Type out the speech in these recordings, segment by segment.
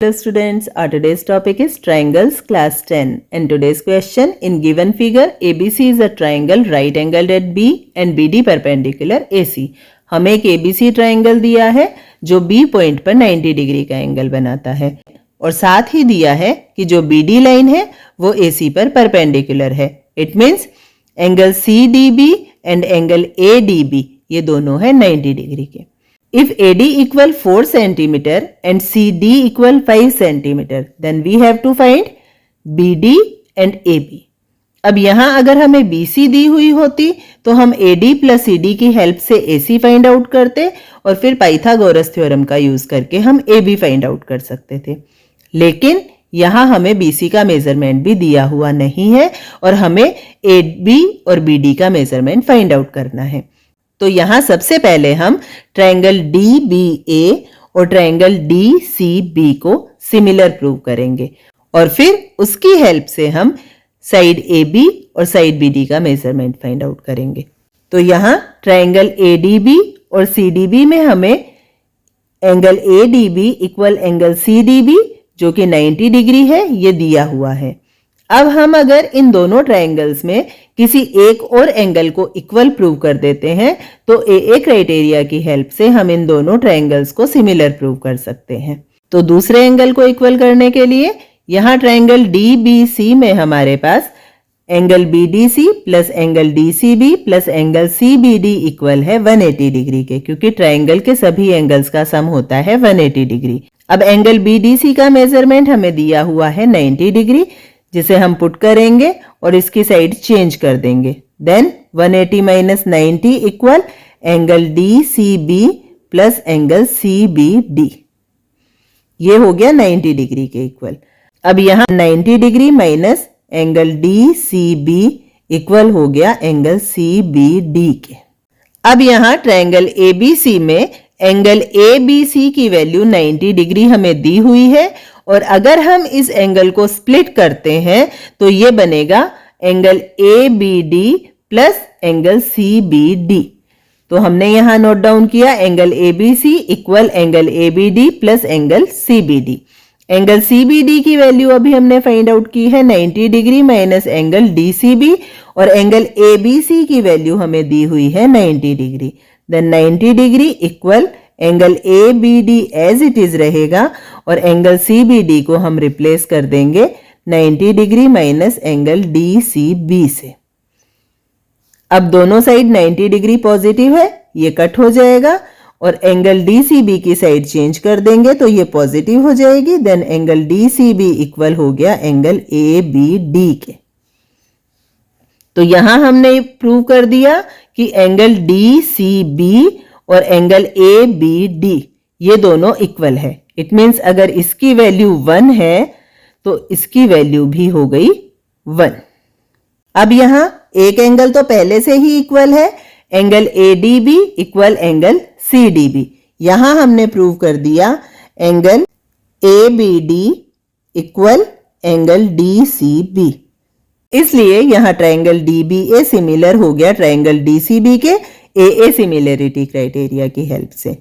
Hello students, our today's topic is triangles class 10 and today's question, in given figure ABC is a triangle right angled at B and BD perpendicular AC. हमें एक ABC triangle दिया है जो B point पर 90 degree का angle बनाता है और साथ ही दिया है कि जो BD लाइन है वो AC पर परपेंडिकुलर है. It means angle CDB and angle ADB ये दोनों है 90 डिग्री के. If AD equal 4 cm and CD equal 5 cm, then we have to find BD and AB. अब यहाँ अगर हमें BC दी हुई होती तो हम AD प्लस CD की हेल्प से AC फाइंड आउट करते और फिर पाइथागोरस थ्योरम का यूज करके हम AB फाइंड आउट कर सकते थे. लेकिन यहाँ हमें BC का मेजरमेंट भी दिया हुआ नहीं है और हमें AB और BD का मेजरमेंट फाइंड आउट करना है. तो यहां सबसे पहले हम ट्रायंगल DBA और ट्रायंगल DCB को सिमिलर प्रूव करेंगे और फिर उसकी हेल्प से हम साइड AB और साइड BD का मेजरमेंट फाइंड आउट करेंगे. तो यहां ट्रायंगल ADB और CDB में हमें angle ADB equal angle CDB जो कि 90 डिग्री है ये दिया हुआ है. अब हम अगर इन दोनों ट्रायंगल्स में किसी एक और एंगल को इक्वल प्रूव कर देते हैं तो AA क्राइटेरिया की हेल्प से हम इन दोनों ट्रायंगल्स को सिमिलर प्रूव कर सकते हैं. तो दूसरे एंगल को इक्वल करने के लिए यहाँ ट्रायंगल DBC में हमारे पास angle BDC plus angle DCB plus angle CBD equal है 180 डिग्री के, क्योंकि ट्रायंगल के सभी एंगल्स का सम होता है 180 डिग्री. अब एंगल BDC का मेजरमेंट हमें दिया हुआ है 90 डिग्री जिसे हम पुट करेंगे और इसकी साइड चेंज कर देंगे. देन 180 माइनस 90 equal angle DCB plus angle CBD. ये हो गया 90 डिग्री के इक्वल. अब यहाँ 90 degree minus angle DCB equal हो गया एंगल CBD के. अब यहाँ ट्रायंगल ABC में एंगल ABC की वैल्यू 90 डिग्री हमें दी हुई है और अगर हम इस एंगल को स्प्लिट करते हैं तो ये बनेगा angle ABD plus angle CBD. तो हमने यहां नोट डाउन किया angle ABC equal angle ABD plus angle CBD. Angle CBD की वैल्यू अभी हमने फाइंड आउट की है 90 डिग्री माइनस एंगल DCB और एंगल ABC की वैल्यू हमें दी हुई है 90 degree. Then 90 degree equal angle ABD as it is रहेगा और एंगल CBD को हम रिप्लेस कर देंगे 90 डिग्री माइनस एंगल DCB से. अब दोनों साइड 90 डिग्री पॉजिटिव है, ये कट हो जाएगा और एंगल DCB की साइड चेंज कर देंगे तो ये पॉजिटिव हो जाएगी. देन एंगल DCB इक्वल हो गया एंगल ABD के. तो यहां हमने प्रूव कर दिया कि एंगल DCB और एंगल ABD ये दोनों इक्वल है. इट मीन्स अगर इसकी वैल्यू 1 है तो इसकी वैल्यू भी हो गई 1. अब यहां एक एंगल तो पहले से ही इक्वल है, angle ADB equal angle CDB. यहां हमने प्रूव कर दिया angle ABD equal angle DCB. इसलिए यहां ट्रायंगल DBA सिमिलर हो गया ट्रायंगल DCB के AA सिमिलरिटी क्राइटेरिया की हेल्प से.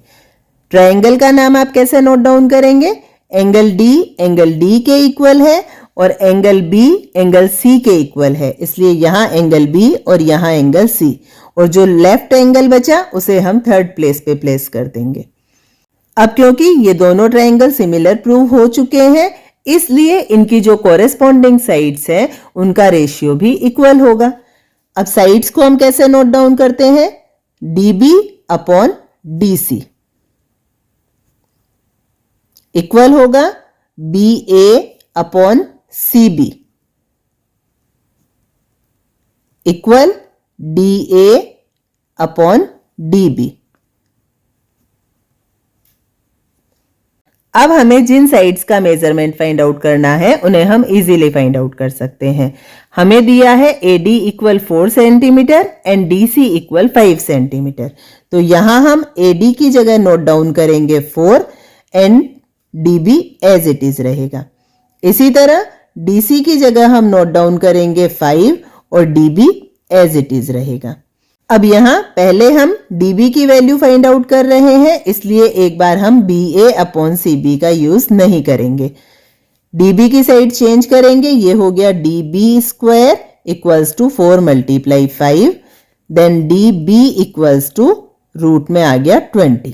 ट्रायंगल का नाम आप कैसे नोट डाउन करेंगे? एंगल D के इक्वल है और एंगल B एंगल C के इक्वल है, इसलिए यहां एंगल B और यहां एंगल C और जो लेफ्ट एंगल बचा उसे हम थर्ड प्लेस पे प्लेस कर देंगे. अब क्योंकि ये दोनों ट्रायंगल सिमिलर प्रूव हो चुके हैं इसलिए इनकी जो कॉरेस्पॉन्डिंग साइड्स हैं उनका रेशियो भी इक्वल होगा. अब साइड्स को हम कैसे नोट डाउन करते हैं? DB अपॉन DC इक्वल होगा BA upon CB equal DA upon DB. अब हमें जिन साइड्स का मेजरमेंट फाइंड आउट करना है उन्हें हम इजीली फाइंड आउट कर सकते हैं. हमें दिया है AD equal 4 centimetre and DC equal 5 centimetre. तो यहां हम AD की जगह नोट डाउन करेंगे 4 and DB as it is रहेगा. इसी तरह DC की जगह हम नोट डाउन करेंगे 5 और DB एज इट इज रहेगा. अब यहाँ पहले हम dB की वैल्यू फाइंड आउट कर रहे हैं, इसलिए एक बार हम BA अपॉन CB का यूज नहीं करेंगे, dB की साइड चेंज करेंगे। ये हो गया dB square equals to 4 multiply 5, then dB equals to root में आ गया 20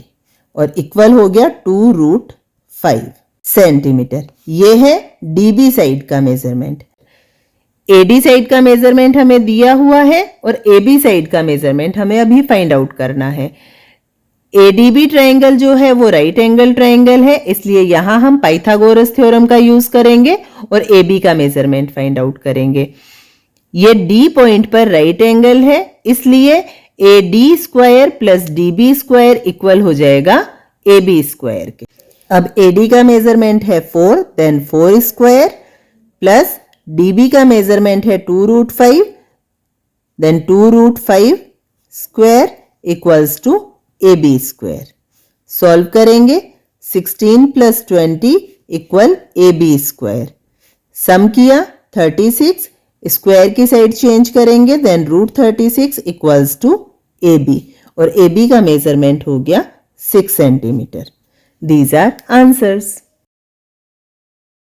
और इक्वल हो गया 2√5 सेंटीमीटर। ये है dB साइड का मेजरमेंट। AD साइड का मेजरमेंट हमें दिया हुआ है और AB साइड का मेजरमेंट हमें अभी फाइंड आउट करना है। ADB ट्रायंगल जो है वो राइट एंगल ट्रायंगल है, इसलिए यहां हम पाइथागोरस थ्योरम का यूज करेंगे और AB का मेजरमेंट फाइंड आउट करेंगे। ये D पॉइंट पर राइट एंगल है, इसलिए AD square plus DB square equal हो जाएगा AB स्क्वायर के। अब AD का मेजरमेंट है 4, देन 4 स्क्वायर प्लस DB का मेजरमेंट है 2√5, then 2√5 square equals to AB square. Solve करेंगे, 16 plus 20 equal AB square. Sum किया 36, स्क्वायर की साइड चेंज करेंगे, देन √36 इक्वल्स टू AB और AB का मेजरमेंट हो गया 6 सेंटीमीटर। These are answers.